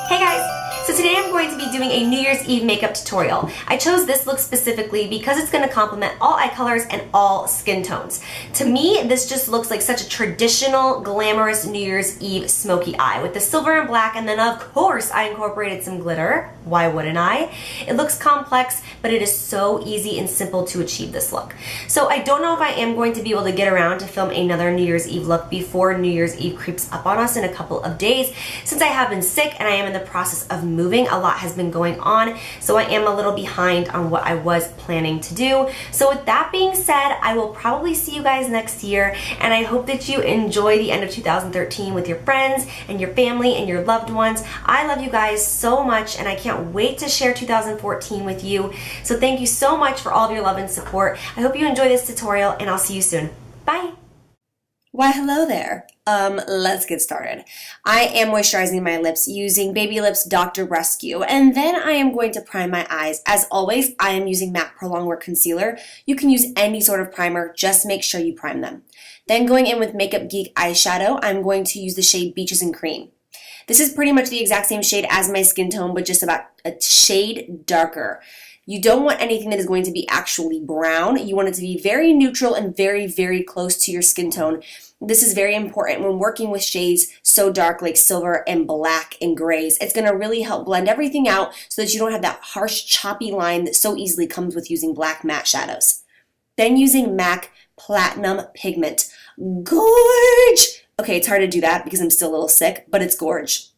Hey guys! So today I'm going to be doing a New Year's Eve makeup tutorial. I chose this look specifically because it's going to complement all eye colors and all skin tones. To me, this just looks like such a traditional, glamorous New Year's Eve smoky eye with the silver and black, and then of course I incorporated some glitter. Why wouldn't I? It looks complex, but it is so easy and simple to achieve this look. So I don't know if I am going to be able to get around to film another New Year's Eve look before New Year's Eve creeps up on us in a couple of days, since I have been sick and I am in the process of moving. A lot has been going on, so I am a little behind on what I was planning to do. So with that being said, I will probably see you guys next year, and I hope that you enjoy the end of 2013 with your friends and your family and your loved ones. I love you guys so much, and I can't wait to share 2014 with you. So thank you so much for all of your love and support. I hope you enjoy this tutorial, and I'll see you soon. Bye! Why, hello there. Let's get started. I am moisturizing my lips using Baby Lips Dr. Rescue, and then I am going to prime my eyes. As always, I am using MAC Pro Longwear Concealer. You can use any sort of primer, just make sure you prime them. Then going in with Makeup Geek eyeshadow, I'm going to use the shade Beaches and Cream. This is pretty much the exact same shade as my skin tone, but just about a shade darker. You don't want anything that is going to be actually brown. You want it to be very neutral and very, very close to your skin tone. This is very important when working with shades so dark like silver and black and grays. It's going to really help blend everything out so that you don't have that harsh, choppy line that so easily comes with using black matte shadows. Then using MAC Platinum Pigment. Gorge! Okay, it's hard to do that because I'm still a little sick, but it's gorge.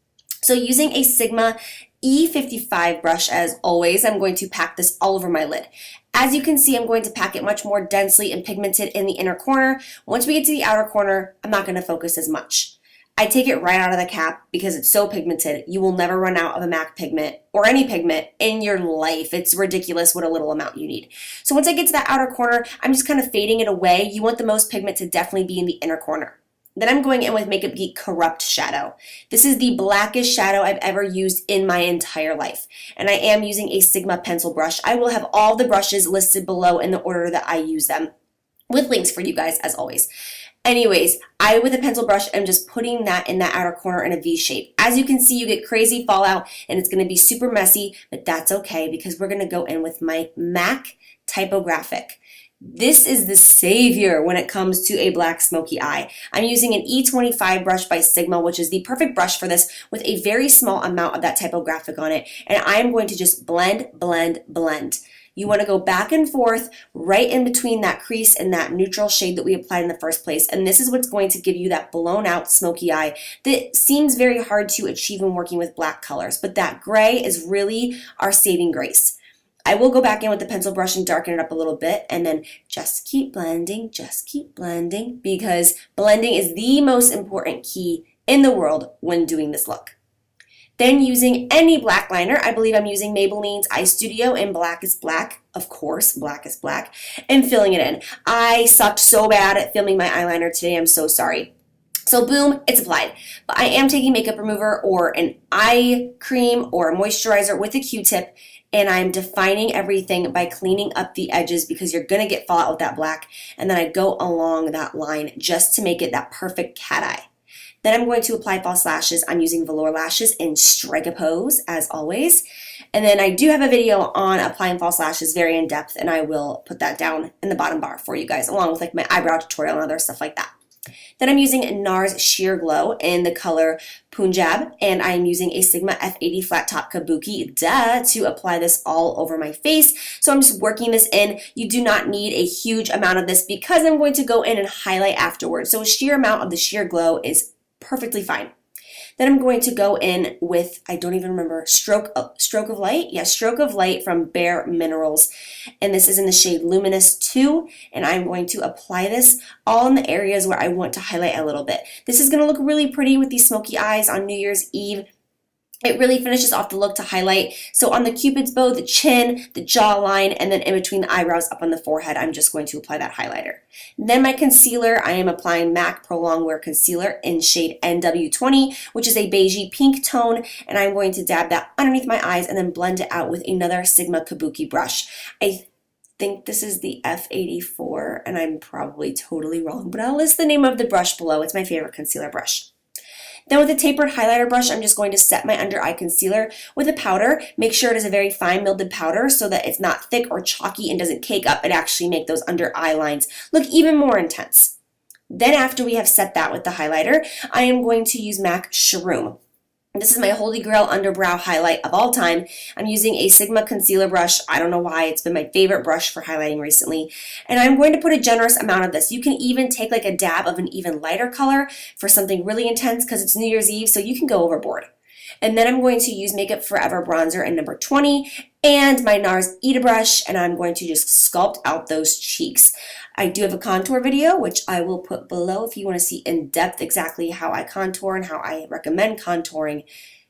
So using a Sigma E55 brush, as always, I'm going to pack this all over my lid. As you can see, I'm going to pack it much more densely and pigmented in the inner corner. Once we get to the outer corner, I'm not going to focus as much. I take it right out of the cap because it's so pigmented. You will never run out of a MAC pigment or any pigment in your life. It's ridiculous what a little amount you need. So once I get to that outer corner, I'm just kind of fading it away. You want the most pigment to definitely be in the inner corner. Then I'm going in with Makeup Geek Corrupt Shadow. This is the blackest shadow I've ever used in my entire life. And I am using a Sigma pencil brush. I will have all the brushes listed below in the order that I use them, with links for you guys as always. Anyways, I, with a pencil brush, am just putting that in that outer corner in a V shape. As you can see, you get crazy fallout and it's going to be super messy, but that's okay because we're going to go in with my MAC Typographic. This is the savior when it comes to a black smoky eye. I'm using an E25 brush by Sigma, which is the perfect brush for this, with a very small amount of that typographic on it. And I am going to just blend, blend, blend. You want to go back and forth right in between that crease and that neutral shade that we applied in the first place. And this is what's going to give you that blown out smoky eye that seems very hard to achieve when working with black colors. But that gray is really our saving grace. I will go back in with the pencil brush and darken it up a little bit, and then just keep blending, because blending is the most important key in the world when doing this look. Then using any black liner, I believe I'm using Maybelline's Eye Studio in Black is Black, of course, Black is Black, and filling it in. I sucked so bad at filming my eyeliner today, I'm so sorry. So boom, it's applied. But I am taking makeup remover or an eye cream or a moisturizer with a Q-tip, and I'm defining everything by cleaning up the edges because you're going to get fallout with that black. And then I go along that line just to make it that perfect cat eye. Then I'm going to apply false lashes. I'm using velour lashes in Strike a Pose, as always. And then I do have a video on applying false lashes very in depth, and I will put that down in the bottom bar for you guys, along with like my eyebrow tutorial and other stuff like that. Then I'm using NARS Sheer Glow in the color Punjab, and I'm using a Sigma F80 Flat Top Kabuki, to apply this all over my face. So I'm just working this in. You do not need a huge amount of this because I'm going to go in and highlight afterwards. So a sheer amount of the Sheer Glow is perfectly fine. Then I'm going to go in with, I don't even remember, Stroke of Light? Yeah, Stroke of Light from Bare Minerals. And this is in the shade Luminous 2. And I'm going to apply this all in the areas where I want to highlight a little bit. This is going to look really pretty with these smoky eyes on New Year's Eve. It really finishes off the look to highlight. So on the Cupid's bow, the chin, the jawline, and then in between the eyebrows up on the forehead, I'm just going to apply that highlighter. Then my concealer, I am applying MAC Pro Longwear Concealer in shade NW20, which is a beigey pink tone, and I'm going to dab that underneath my eyes and then blend it out with another Sigma Kabuki brush. I think this is the F84, and I'm probably totally wrong, but I'll list the name of the brush below. It's my favorite concealer brush. Then with a tapered highlighter brush, I'm just going to set my under eye concealer with a powder. Make sure it is a very fine milded powder so that it's not thick or chalky and doesn't cake up and actually make those under eye lines look even more intense. Then after we have set that with the highlighter, I am going to use MAC Shroom. This is my holy grail underbrow highlight of all time. I'm using a Sigma concealer brush. I don't know why, it's been my favorite brush for highlighting recently. And I'm going to put a generous amount of this. You can even take like a dab of an even lighter color for something really intense because it's New Year's Eve, so you can go overboard. And then I'm going to use Makeup Forever bronzer in number 20 and my NARS Ita brush, and I'm going to just sculpt out those cheeks. I do have a contour video, which I will put below if you want to see in depth exactly how I contour and how I recommend contouring.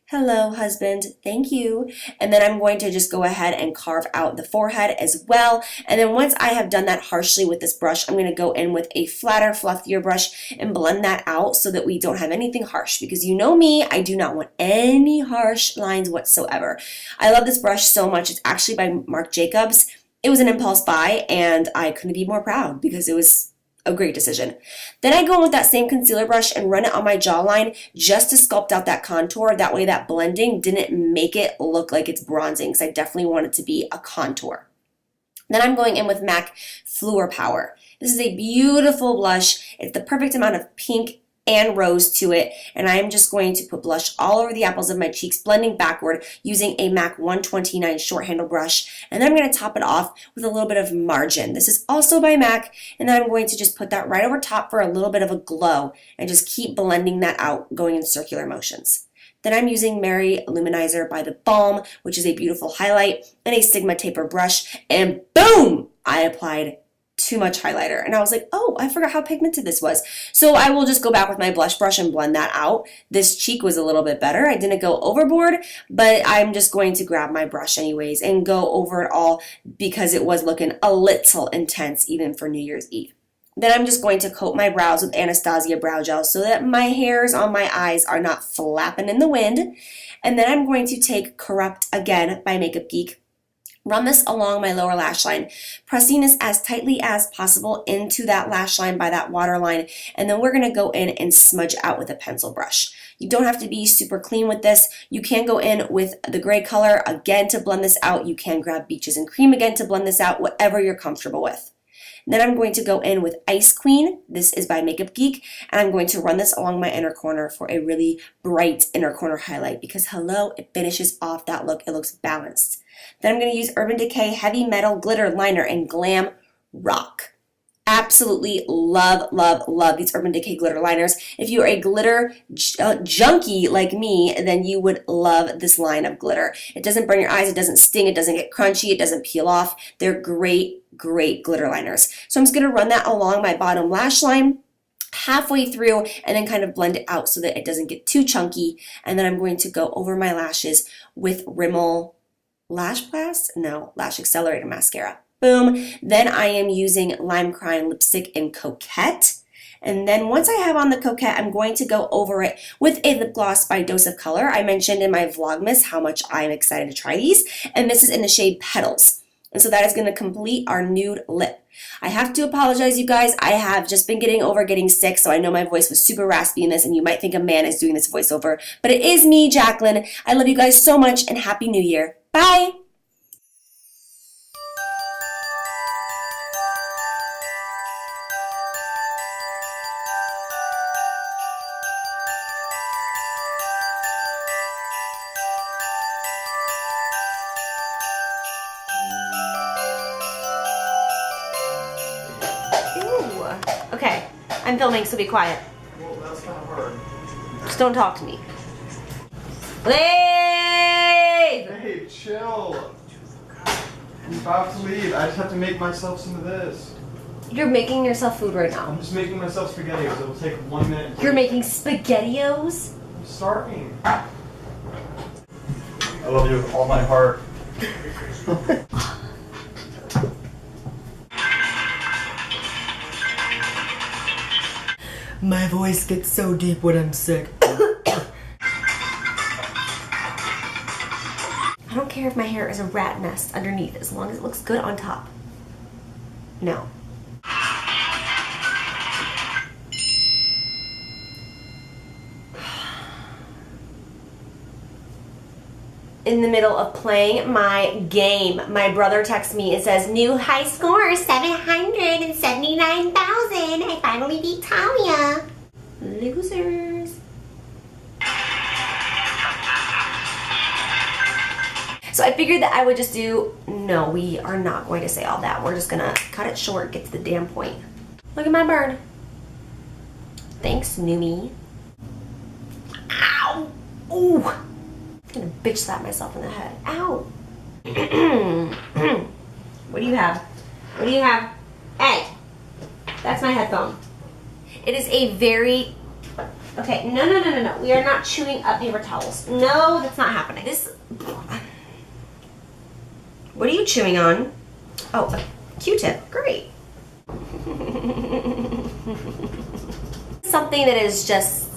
Hello, husband. Thank you. And then I'm going to just go ahead and carve out the forehead as well. And then once I have done that harshly with this brush, I'm going to go in with a flatter, fluffier brush and blend that out so that we don't have anything harsh. Because you know me, I do not want any harsh lines whatsoever. I love this brush so much. It's actually by Marc Jacobs. It was an impulse buy, and I couldn't be more proud because it was a great decision. Then I go in with that same concealer brush and run it on my jawline just to sculpt out that contour. That way that blending didn't make it look like it's bronzing, because I definitely want it to be a contour. Then I'm going in with MAC Fluor Power. This is a beautiful blush. It's the perfect amount of pink and rose to it, and I'm just going to put blush all over the apples of my cheeks, blending backward using a MAC 129 short handle brush, and then I'm going to top it off with a little bit of margin. This is also by MAC, and then I'm going to just put that right over top for a little bit of a glow and just keep blending that out, going in circular motions. Then I'm using Mary Luminizer by The Balm, which is a beautiful highlight, and a Sigma taper brush, and boom! I applied too much highlighter, and I was like, oh, I forgot how pigmented this was. So I will just go back with my blush brush and blend that out. This cheek was a little bit better. I didn't go overboard, but I'm just going to grab my brush anyways and go over it all because it was looking a little intense even for New Year's Eve. Then I'm just going to coat my brows with Anastasia brow gel so that my hairs on my eyes are not flapping in the wind. And then I'm going to take Corrupt again by Makeup Geek. Run this along my lower lash line, pressing this as tightly as possible into that lash line by that waterline, and then we're going to go in and smudge out with a pencil brush. You don't have to be super clean with this. You can go in with the gray color again to blend this out. You can grab Beaches and Cream again to blend this out, whatever you're comfortable with. Then I'm going to go in with Ice Queen. This is by Makeup Geek, and I'm going to run this along my inner corner for a really bright inner corner highlight because, hello, it finishes off that look. It looks balanced. Then I'm going to use Urban Decay Heavy Metal Glitter Liner in Glam Rock. Absolutely love, love, love these Urban Decay glitter liners. If you are a glitter junkie like me, then you would love this line of glitter. It doesn't burn your eyes, it doesn't sting, it doesn't get crunchy, it doesn't peel off. They're great, great glitter liners. So I'm just going to run that along my bottom lash line halfway through and then kind of blend it out so that it doesn't get too chunky. And then I'm going to go over my lashes with Rimmel Lash Blast? No, Lash Accelerator Mascara. Boom. Then I am using Lime Crime lipstick in Coquette. And then once I have on the Coquette, I'm going to go over it with a lip gloss by Dose of Color. I mentioned in my Vlogmas how much I'm excited to try these. And this is in the shade Petals. And so that is going to complete our nude lip. I have to apologize, you guys. I have just been getting over getting sick, so I know my voice was super raspy in this, and you might think a man is doing this voiceover. But it is me, Jacqueline. I love you guys so much, and Happy New Year. Bye! Okay, I'm filming, so be quiet. Well, that's kind of hard. Just don't talk to me. Leave! Hey, chill. I'm about to leave. I just have to make myself some of this. You're making yourself food right now. I'm just making myself SpaghettiOs. It'll take 1 minute. You're making SpaghettiOs? I'm starving. I love you with all my heart. My voice gets so deep when I'm sick. I don't care if my hair is a rat nest underneath as long as it looks good on top. No. in the middle of playing my game. My brother texts me and says, new high score, 779,000. I finally beat Talia. Losers. So I figured that I would just do, no, we are not going to say all that. We're just gonna cut it short, get to the damn point. Look at my bird. Thanks, Numi. Ow! Ooh! I'm gonna bitch slap myself in the head. Ow! What do you have? What do you have? Hey! That's my headphone. It is a very... Okay, no. We are not chewing up paper towels. No, that's not happening. This... What are you chewing on? Oh, a Q-tip. Great. Something that is just